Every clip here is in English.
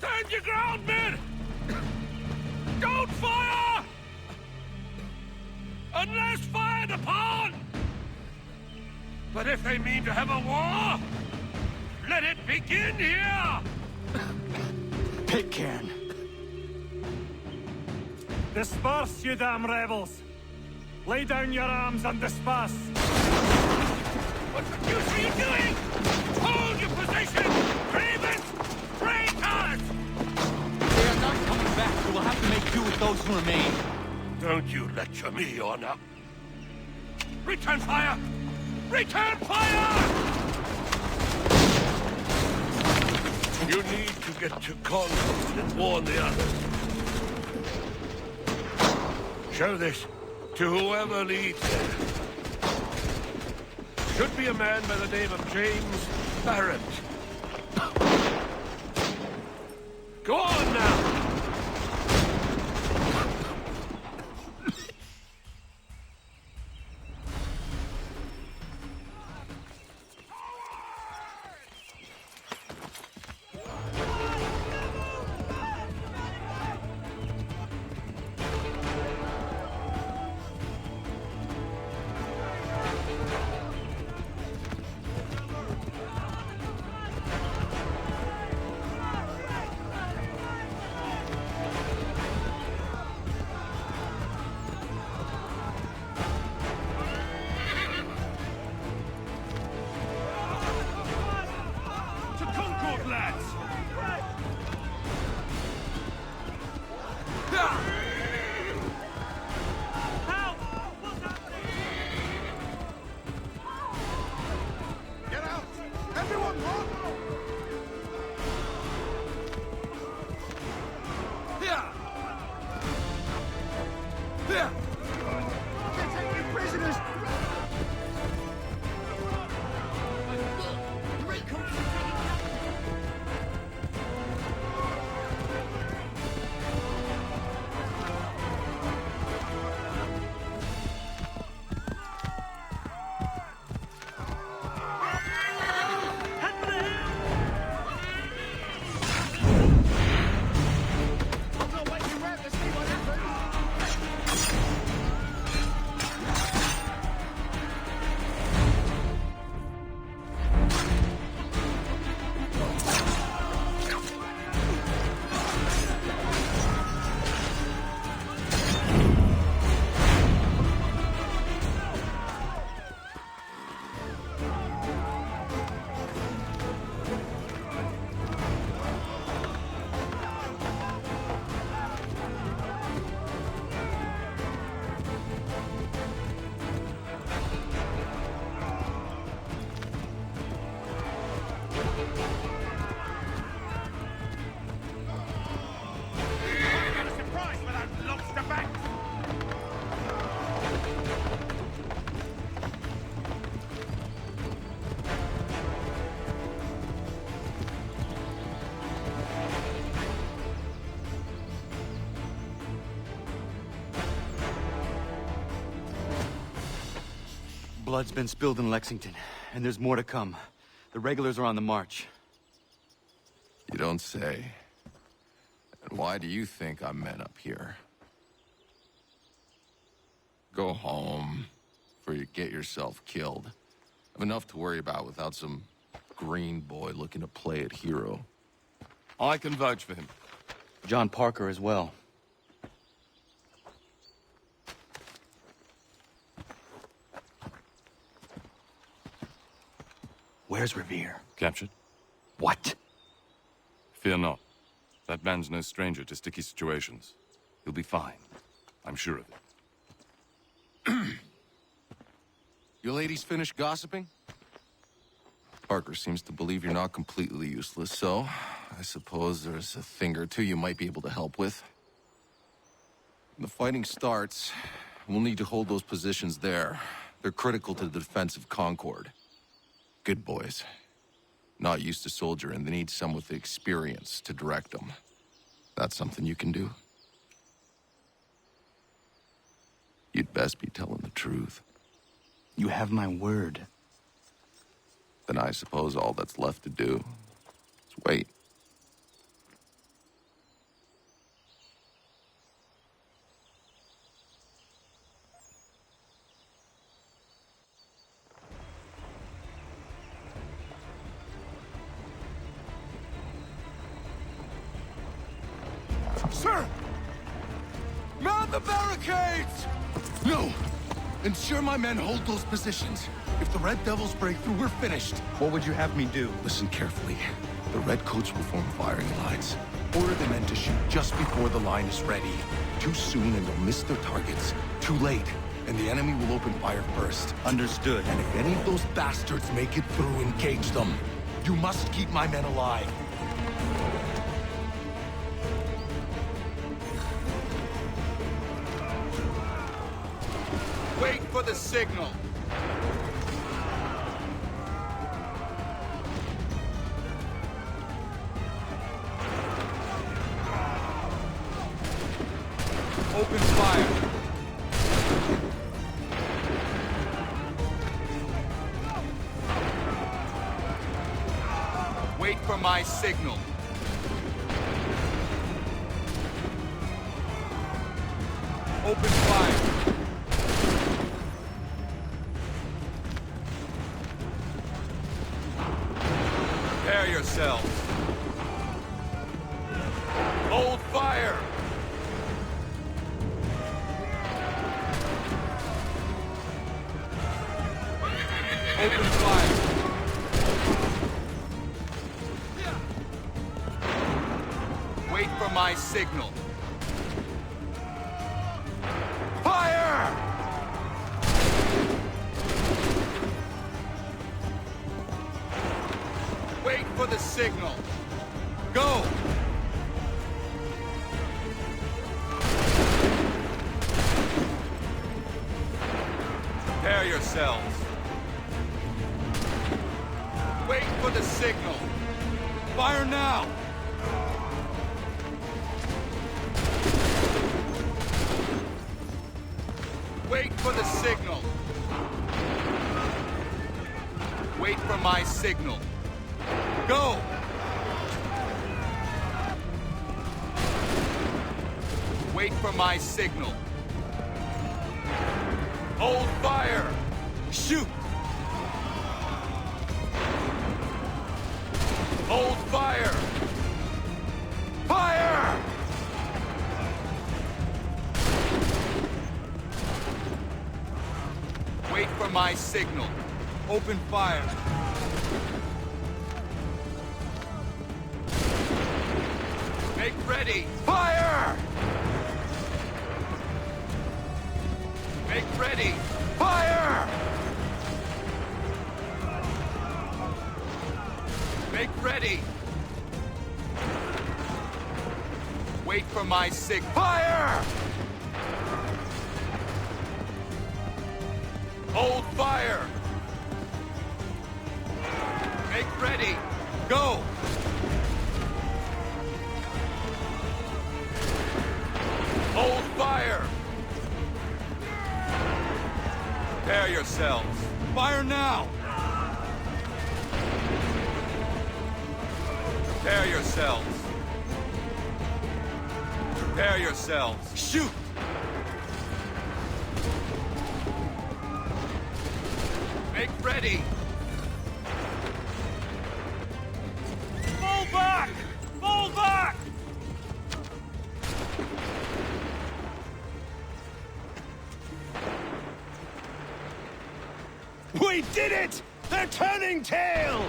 Stand your ground, men! Don't fire! Unless fired upon! But if they mean to have a war, let it begin here! Pitcairn. Disperse, you damn rebels! Lay down your arms and disperse! What the deuce are you doing? Hold your position! Cravens! Traitors! They are not coming back, so we'll have to make do with those who remain. Don't you lecture me, Honor. Return fire! Return fire! You need to get to Concord and warn the others. Show this to whoever leads there. Should be a man by the name of James Barrett. Go on now! Blood's been spilled in Lexington, and there's more to come. The regulars are on the march. You don't say. And why do you think I'm men up here? Go home, before you get yourself killed. I've enough to worry about without some green boy looking to play it hero. I can vouch for him. John Parker as well. Where's Revere? Captured? What? Fear not. That man's no stranger to sticky situations. He'll be fine. I'm sure of it. You ladies finished gossiping? Parker seems to believe you're not completely useless, so I suppose there's a thing or two you might be able to help with. When the fighting starts, we'll need to hold those positions there. They're critical to the defense of Concord. Good boys. Not used to soldiering, they need someone with experience to direct them. That's something you can do? You'd best be telling the truth. You have my word. Then I suppose all that's left to do is wait. the barricades! No! Ensure my men hold those positions. If the Red Devils break through, we're finished. What would you have me do? Listen carefully. The Redcoats will form firing lines. Order the men to shoot just before the line is ready. Too soon and they'll miss their targets. Too late, and the enemy will open fire first. Understood. And if any of those bastards make it through, engage them. You must keep my men alive. Wait for the signal. Open fire. Wait for my signal. Open fire. Prepare yourselves. Hold fire. Open fire. Wait for my signal. Fire! Wait for the signal. Go! Prepare yourselves. Wait for the signal. Fire now! Wait for the signal. Wait for my signal. Go! Wait for my signal. Hold fire! Shoot! Hold fire! Fire! Wait for my signal. Open fire. Make ready. Fire! Make ready. Fire! Make ready. Wait for my signal. Fire! Hold fire! Make ready! Go! Hold fire! Prepare yourselves. Fire now! Prepare yourselves. Prepare yourselves. Shoot! Make ready! Fall back! Fall back! We did it! They're turning tail!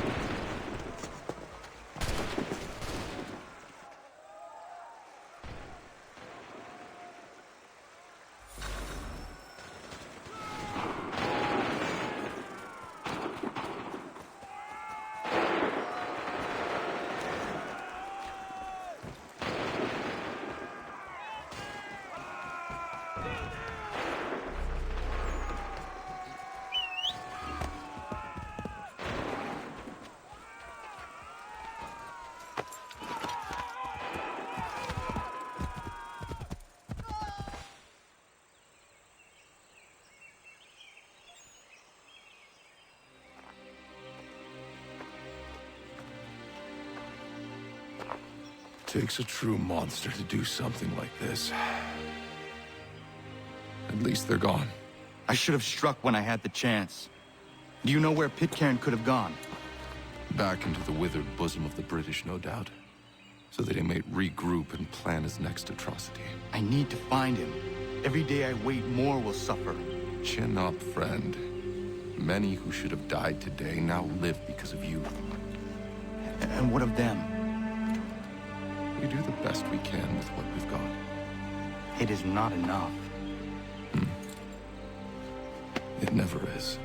Takes a true monster to do something like this. At least they're gone. I should have struck when I had the chance. Do you know where Pitcairn could have gone? Back into the withered bosom of the British, no doubt. so that he may regroup and plan his next atrocity. I need to find him. Every day I wait, more will suffer. Chin up, friend. Many who should have died today now live because of you. And what of them? We do the best we can with what we've got. It is not enough. It never is.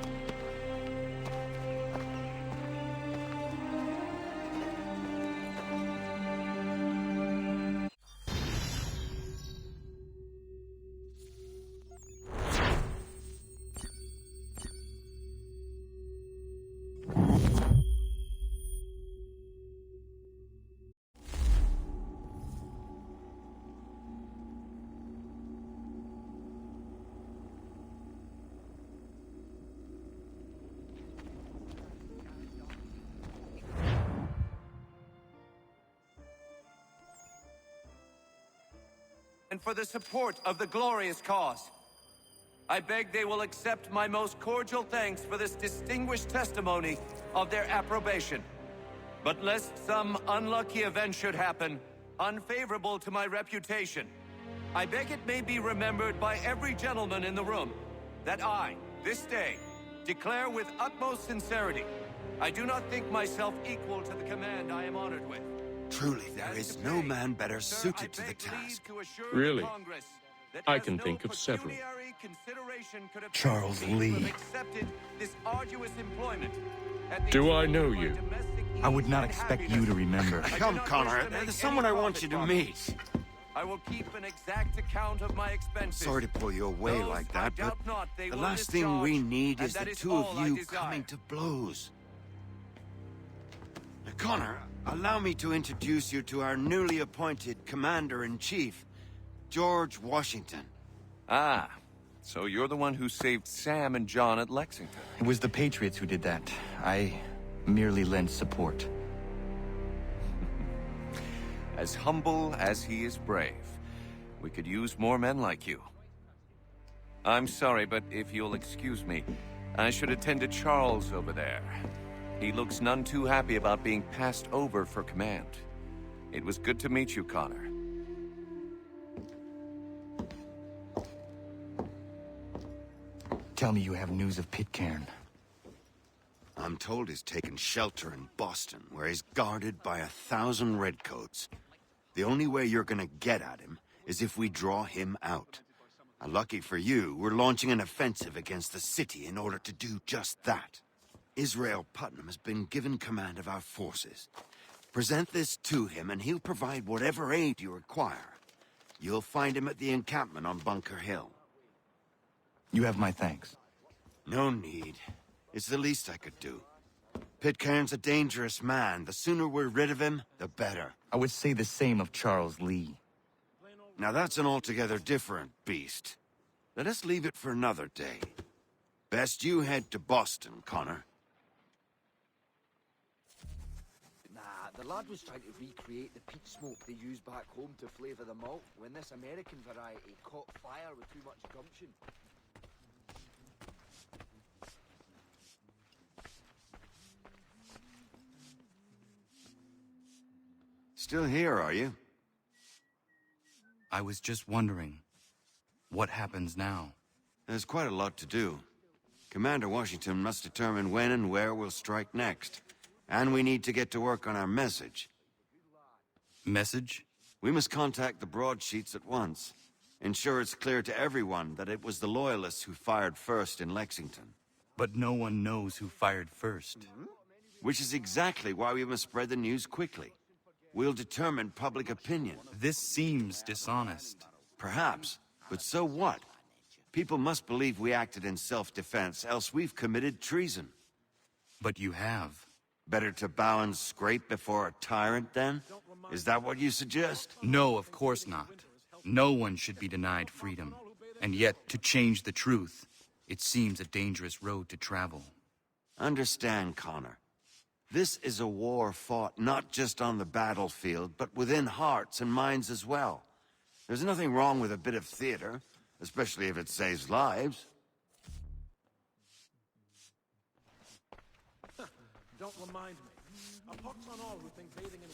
And for the support of the glorious cause. I beg they will accept my most cordial thanks for this distinguished testimony of their approbation. But lest some unlucky event should happen, unfavorable to my reputation, I beg it may be remembered by every gentleman in the room that I, this day, declare with utmost sincerity, I do not think myself equal to the command I am honored with. Truly, there is no man better suited to the task. Really? I can think of several. Charles Lee. Do I know you? I would not expect you to remember. Come, Connor. There's someone I want you to meet. I will keep an exact account of my expenses. Sorry to pull you away like that, but the last thing we need is the two of you coming to blows. Now, Connor, allow me to introduce you to our newly appointed Commander-in-Chief, George Washington. Ah, so you're the one who saved Sam and John at Lexington. It was the Patriots who did that. I merely lent support. As humble as he is brave. We could use more men like you. I'm sorry, but if you'll excuse me, I should attend to Charles over there. He looks none too happy about being passed over for command. It was good to meet you, Connor. Tell me you have news of Pitcairn. I'm told he's taken shelter in Boston, where he's guarded by 1,000 redcoats. The only way you're gonna get at him is if we draw him out. Lucky for you, we're launching an offensive against the city in order to do just that. Israel Putnam has been given command of our forces. Present this to him and he'll provide whatever aid you require. You'll find him at the encampment on Bunker Hill. You have my thanks. No need. It's the least I could do. Pitcairn's a dangerous man. The sooner we're rid of him, the better. I would say the same of Charles Lee. Now that's an altogether different beast. Let us leave it for another day. Best you head to Boston, Connor. Nah, the lad was trying to recreate the peat smoke they used back home to flavour the malt when this American variety caught fire with too much gumption. Still here, are you? I was just wondering, what happens now? There's quite a lot to do. Commander Washington must determine when and where we'll strike next. And we need to get to work on our message. Message? We must contact the broadsheets at once. Ensure it's clear to everyone that it was the Loyalists who fired first in Lexington. But no one knows who fired first. Which is exactly why we must spread the news quickly. We'll determine public opinion. This seems dishonest. Perhaps, but so what? People must believe we acted in self-defense, else we've committed treason. But you have. Better to bow and scrape before a tyrant, then? Is that what you suggest? No, of course not. No one should be denied freedom. And yet, to change the truth, it seems a dangerous road to travel. Understand, Connor. This is a war fought not just on the battlefield, but within hearts and minds as well. There's nothing wrong with a bit of theater, especially if it saves lives. Don't remind me. A pox on all who think bathing in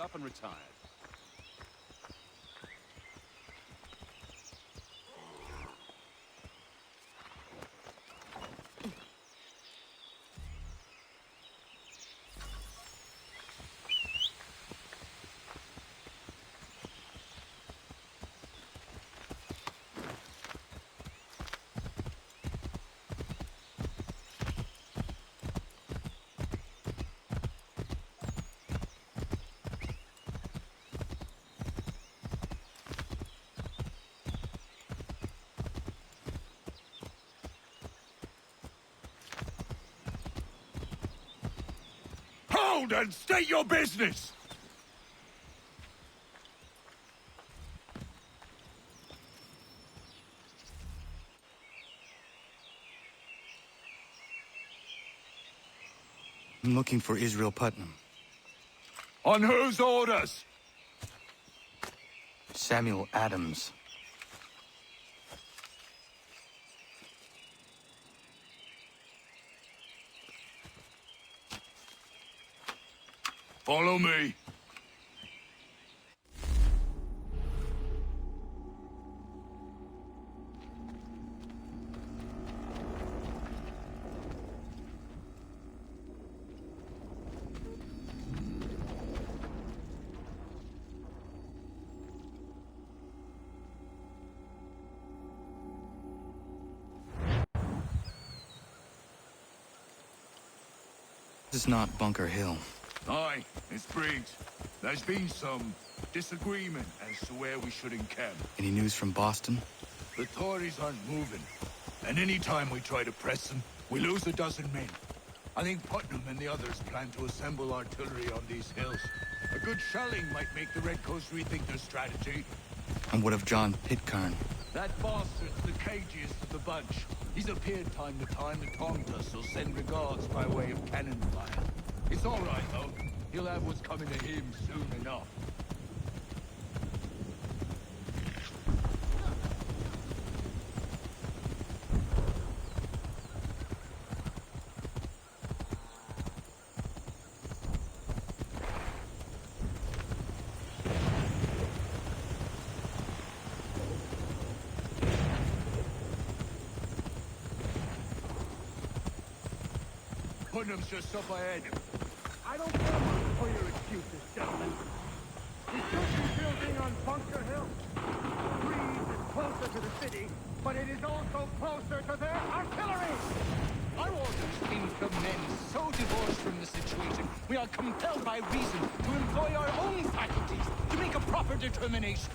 up and retired. Hold and state your business! I'm looking for Israel Putnam. On whose orders? Samuel Adams. Follow me. This is not Bunker Hill. Aye, it's Briggs. There's been some disagreement as to where we should encamp. Any news from Boston? The Tories aren't moving, and any time we try to press them, we lose a dozen men. I think Putnam and the others plan to assemble artillery on these hills. A good shelling might make the Redcoats rethink their strategy. And what of John Pitcairn? That bastard's the cagiest of the bunch. He's appeared time to time to taunt us, so send regards by way of cannon fire. It's all right, though. He'll have what's coming to him soon enough. Putnam's just up ahead. I don't care much for your excuses, gentlemen. We should be building on Bunker Hill. Breeze is closer to the city, but it is also closer to their artillery! Our orders came from men so divorced from the situation, we are compelled by reason to employ our own faculties to make a proper determination.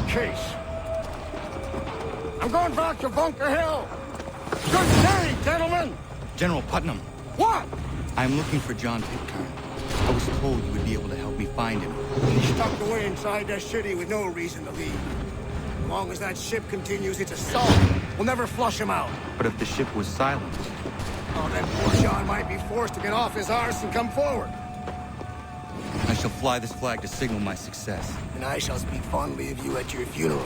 Case. I'm going back to Bunker Hill. Good day, gentlemen. General Putnam. What? I'm looking for John Pitcairn. I was told you would be able to help me find him. He's tucked away inside that city with no reason to leave. As long as that ship continues its assault, we'll never flush him out. But if the ship was silent, Oh, then poor John might be forced to get off his arse and come forward. I shall fly this flag to signal my success. And I shall speak fondly of you at your funeral.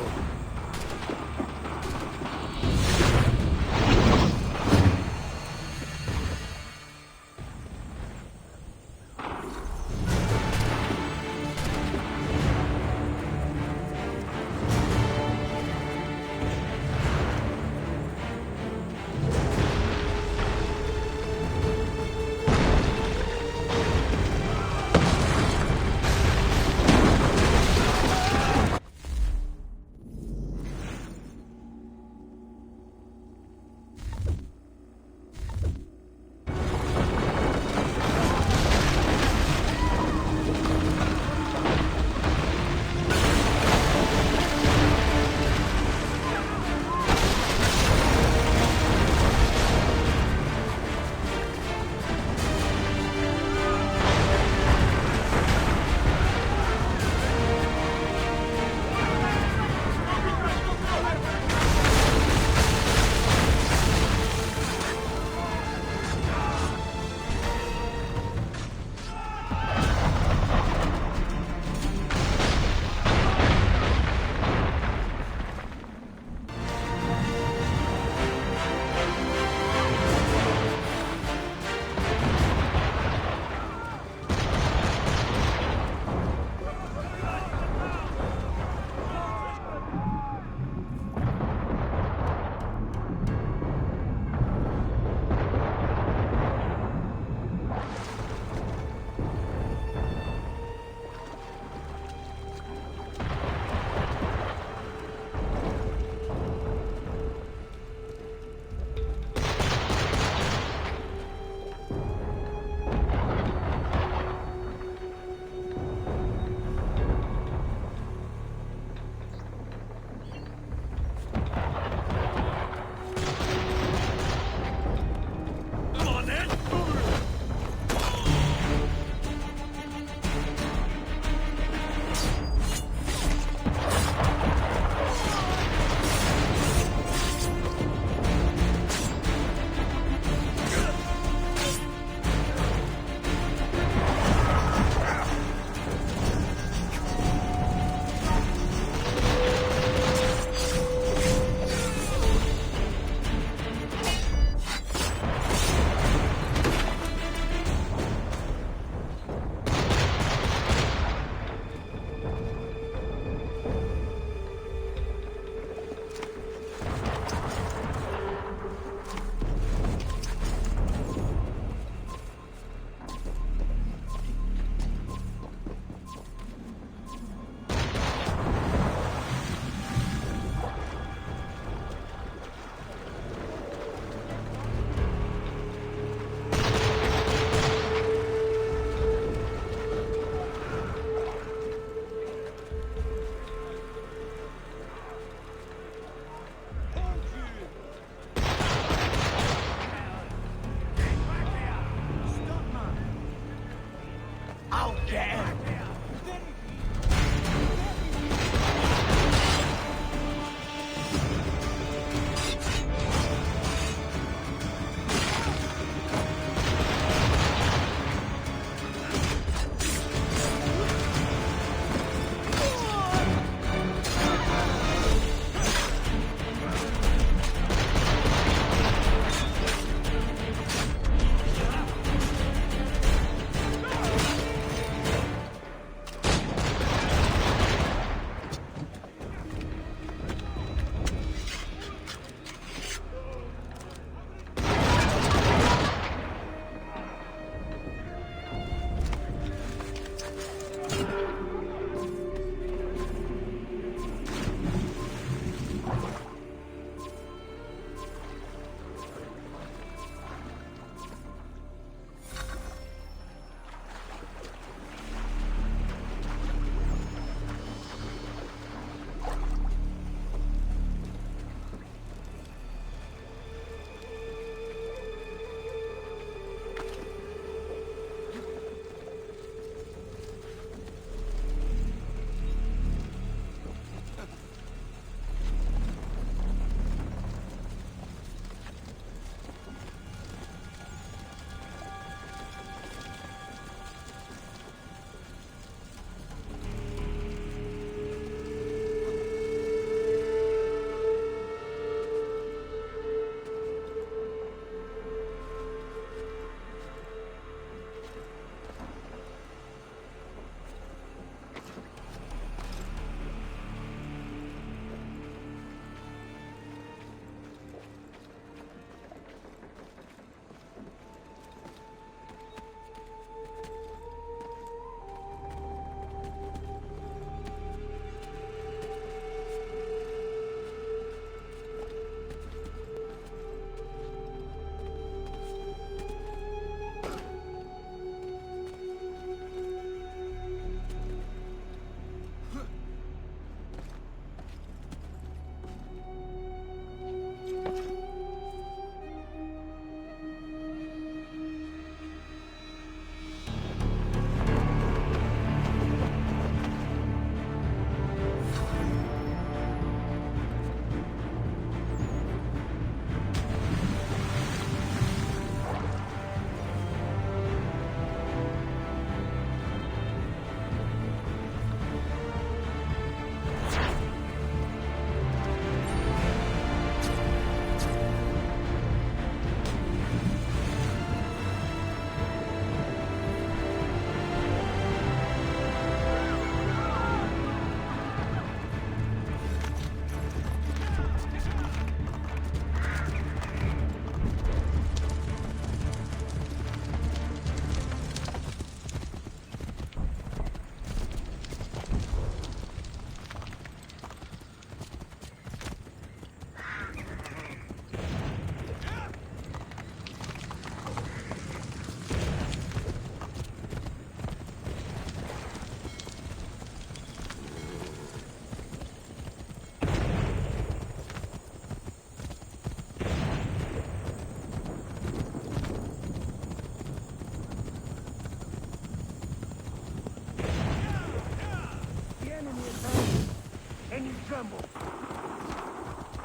assembled.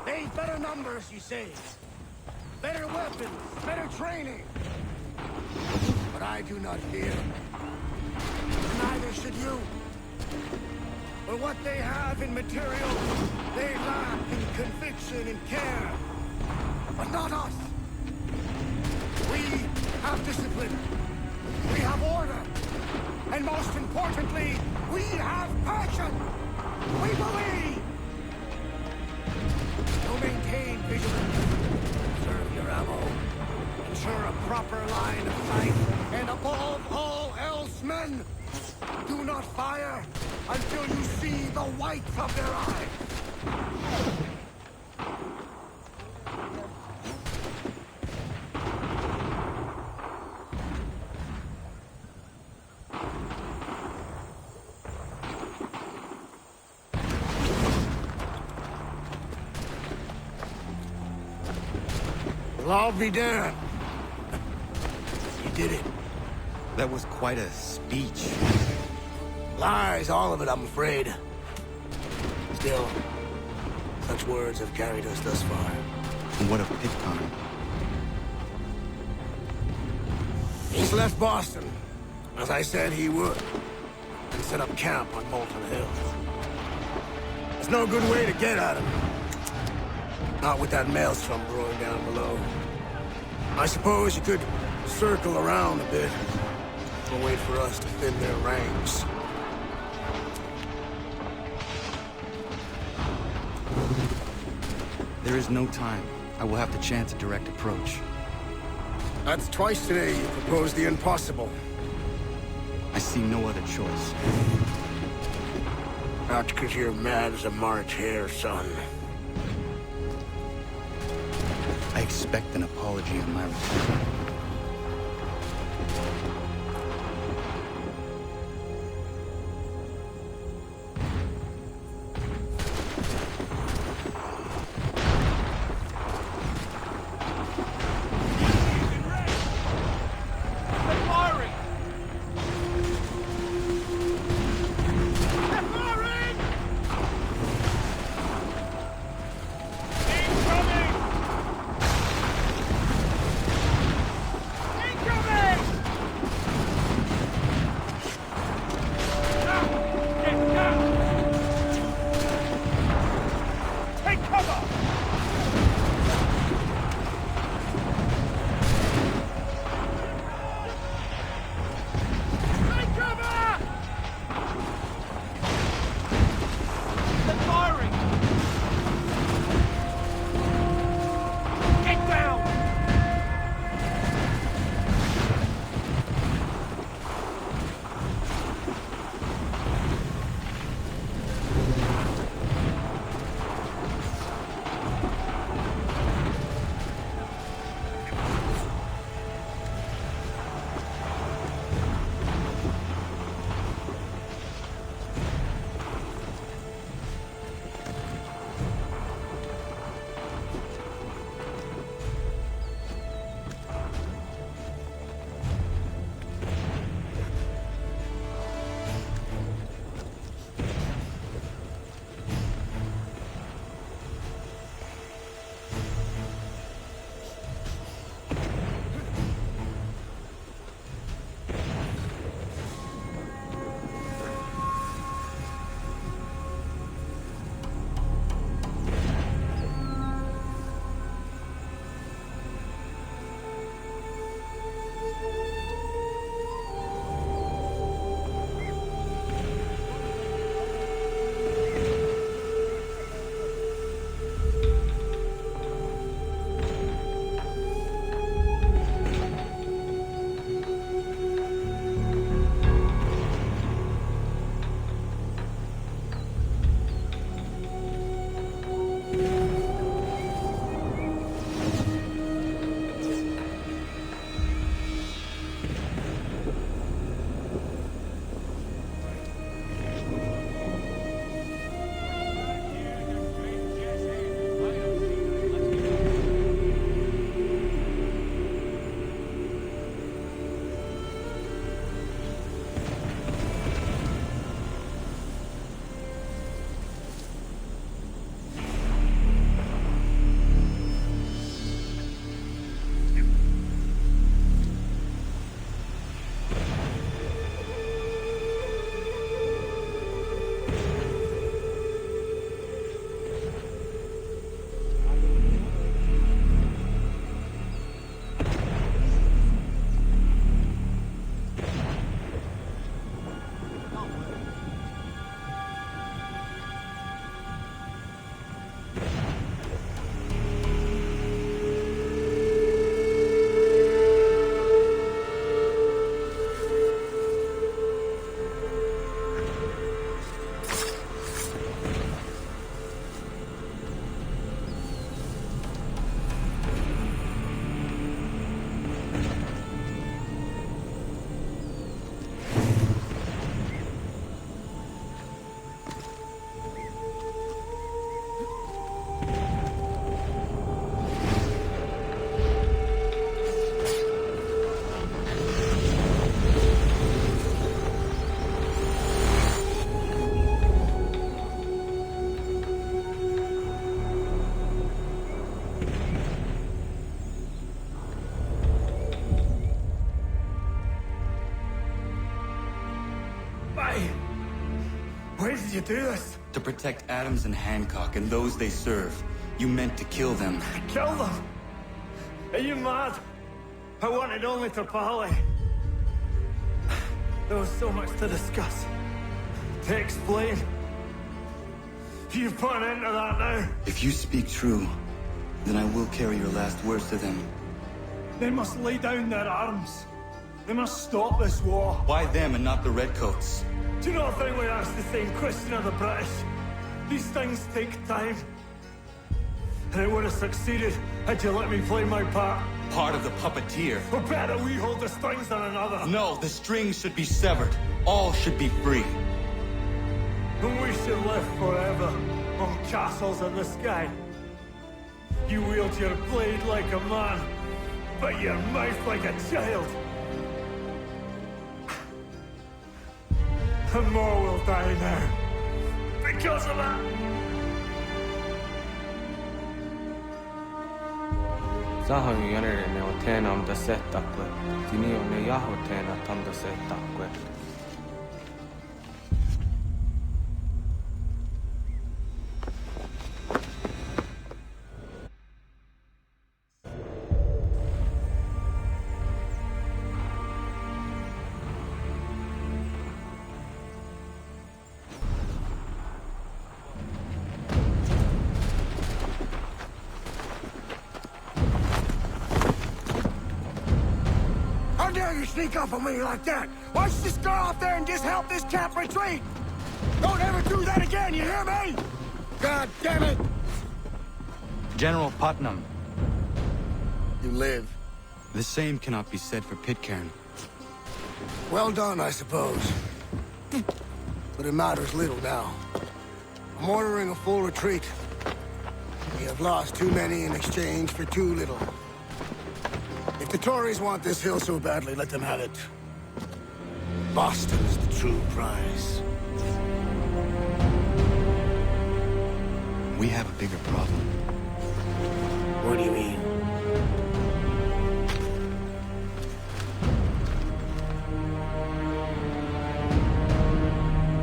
They've better numbers, you say. Better weapons, better training. But I do not fear. Neither should you. For what they have in material, they lack in conviction and care. But not us. We have discipline. We have order. And most importantly, we have passion. We believe. So maintain vigilance. Conserve your ammo. Ensure a proper line of sight. And above all else, men, do not fire until you see the whites of their eyes. Well, I'll be damned. You did it. That was quite a speech. Lies, all of it, I'm afraid. Still, such words have carried us thus far. And what of Pitcairn? He's left Boston, as I said he would, and set up camp on Molten Hill. There's no good way to get at him. Not with that maelstrom brewing down below. I suppose you could circle around a bit, or wait for us to thin their ranks. There is no time. I will have to chance a direct approach. That's twice today you proposed the impossible. I see no other choice. Not because you're mad as a March hare, son. I expect an apology on my return. did you do this? To protect Adams and Hancock and those they serve, you meant to kill them. Kill them? Are you mad? I wanted only to parley. There was so much to discuss, to explain. You've put an end to that now. If you speak true, then I will carry your last words to them. They must lay down their arms. They must stop this war. Why them and not the Redcoats? Do you not think we asked the same question of the British? These things take time. And it would have succeeded had you let me play my part. Part of the puppeteer. Or better, we hold the strings on another. No, the strings should be severed. All should be free. And we should live forever on castles in the sky. You wield your blade like a man, but your mouth like a child. And more will die now. Because of that. Zahan yanere o tenam da setakwe. Dinio ne yaho tena tam da setakwe. How dare you sneak up on me like that? Why don't you just go out there and just help this camp retreat? Don't ever do that again, you hear me? God damn it! General Putnam. You live. The same cannot be said for Pitcairn. Well done, I suppose. But it matters little now. I'm ordering a full retreat. We have lost too many in exchange for too little. If the Tories want this hill so badly, let them have it. Boston is the true prize. We have a bigger problem. What do you mean?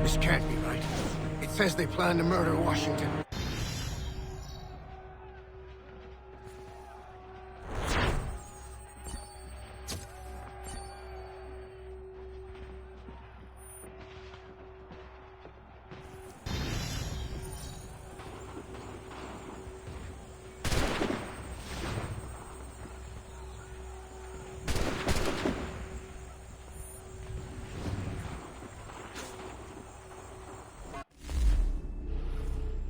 This can't be right. It says they plan to murder Washington.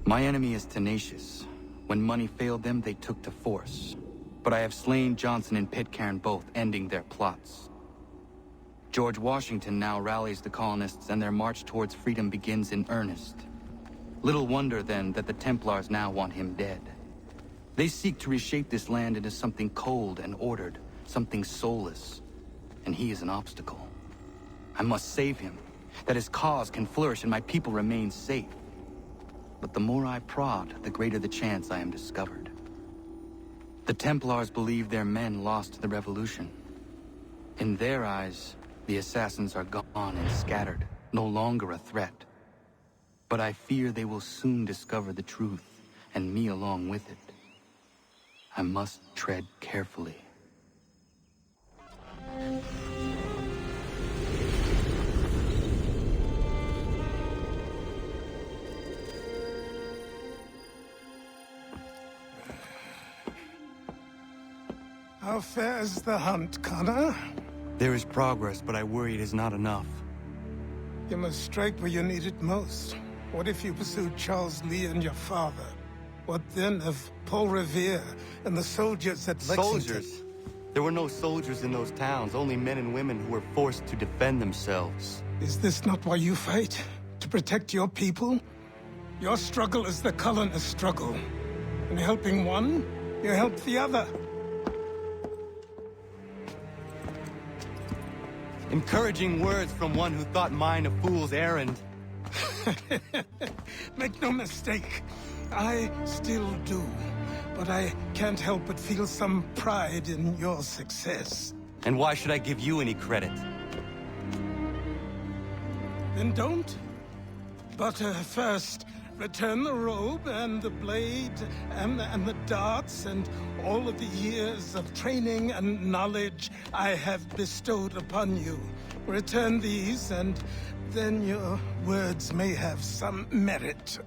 My enemy is tenacious. When money failed them, they took to force. But I have slain Johnson and Pitcairn both, ending their plots. George Washington now rallies the colonists, and their march towards freedom begins in earnest. Little wonder, then, that the Templars now want him dead. They seek to reshape this land into something cold and ordered, something soulless. And he is an obstacle. I must save him, that his cause can flourish and my people remain safe. But the more I prod, the greater the chance I am discovered. The Templars believe their men lost the revolution. In their eyes, the assassins are gone and scattered, no longer a threat. But I fear they will soon discover the truth, and me along with it. I must tread carefully. How fares the hunt, Connor? There is progress, but I worry it is not enough. You must strike where you need it most. What if you pursued Charles Lee and your father? What then of Paul Revere and the soldiers at Lexington? Soldiers? There were no soldiers in those towns, only men and women who were forced to defend themselves. Is this not why you fight? To protect your people? Your struggle is the colonist struggle. In helping one, you help the other. Encouraging words from one who thought mine a fool's errand. Make no mistake, I still do. But I can't help but feel some pride in your success. And why should I give you any credit? Then don't. But first, return the robe and the blade and the darts and all of the years of training and knowledge I have bestowed upon you. Return these, and then your words may have some merit.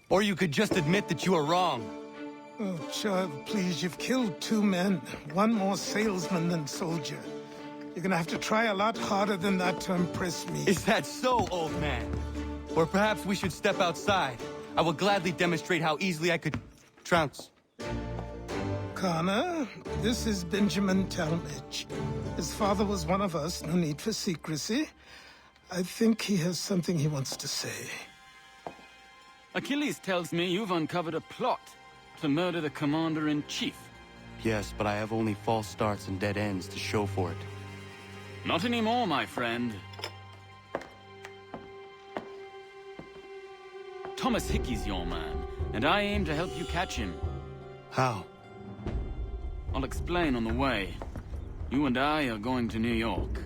Or you could just admit that you are wrong. Oh, child, please, you've killed 2 men. One more salesman than soldier. You're gonna have to try a lot harder than that to impress me. Is that so, old man? Or perhaps we should step outside. I will gladly demonstrate how easily I could trounce. Connor, this is Benjamin Talmadge. His father was one of us, no need for secrecy. I think he has something he wants to say. Achilles tells me you've uncovered a plot to murder the commander-in-chief. Yes, but I have only false starts and dead ends to show for it. Not anymore, my friend. Thomas Hickey's your man, and I aim to help you catch him. How? I'll explain on the way. You and I are going to New York.